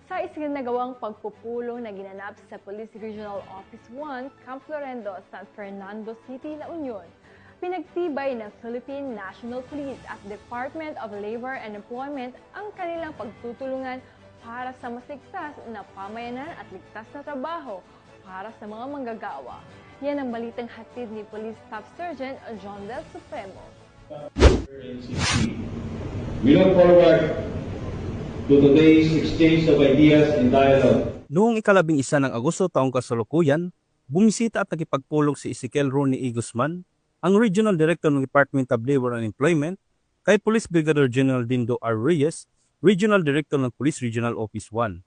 Sa isinagawang pagpupulong na ginanap sa Police Regional Office 1, Camp Florendo, San Fernando City, La Union, pinagtibay ng Philippine National Police at Department of Labor and Employment ang kanilang pagtutulungan para sa mas ligtas na pamayanan at ligtas na trabaho para sa mga manggagawa. Yan ang balitang hatid ni Police Staff Sergeant John Del Supremo. We look forward to today's exchange of ideas and dialogue. Noong ika-11 ng Agosto taong kasalukuyan, bumisita at nakipagpulong si Ezekiel Ronnie E. Guzman, ang Regional Director ng Department of Labor and Employment, kay Police Brigadier General Dindo R. Reyes, Regional Director ng Police Regional Office 1.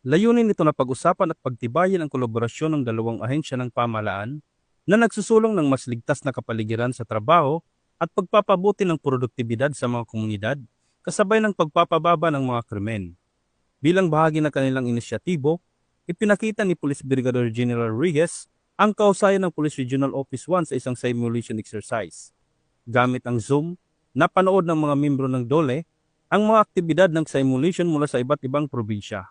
Layunin nito na pag-usapan at pagtibayin ang kolaborasyon ng dalawang ahensya ng pamahalaan na nagsusulong ng mas ligtas na kapaligiran sa trabaho at pagpapabuti ng produktibidad sa mga komunidad, kasabay ng pagpapababa ng mga krimen. Bilang bahagi ng kanilang inisyatibo, ipinakita ni Police Brigadier General Reyes ang kausayan ng Police Regional Office 1 sa isang simulation exercise. Gamit ang Zoom, napanood ng mga membro ng DOLE ang mga aktibidad ng simulation mula sa iba't ibang probinsya.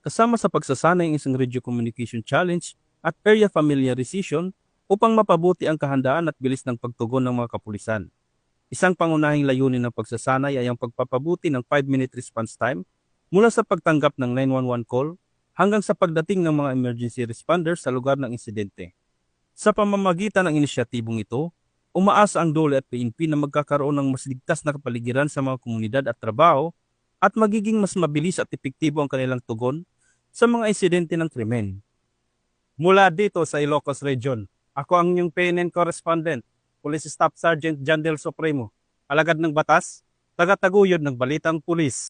Kasama sa pagsasanay ang isang radio communication challenge at area familiarization upang mapabuti ang kahandaan at bilis ng pagtugon ng mga kapulisan. Isang pangunahing layunin ng pagsasanay ay ang pagpapabuti ng 5-minute response time mula sa pagtanggap ng 911 call hanggang sa pagdating ng mga emergency responders sa lugar ng insidente. Sa pamamagitan ng inisyatibong ito, umaasa ang DOLE at PNP na magkakaroon ng mas ligtas na kapaligiran sa mga komunidad at trabaho at magiging mas mabilis at epektibo ang kanilang tugon sa mga insidente ng krimen. Mula dito sa Ilocos Region, ako ang inyong PNN correspondent, Police Staff Sergeant John Del Supremo, alagad ng batas, taga-taguyod ng Balitang Pulis.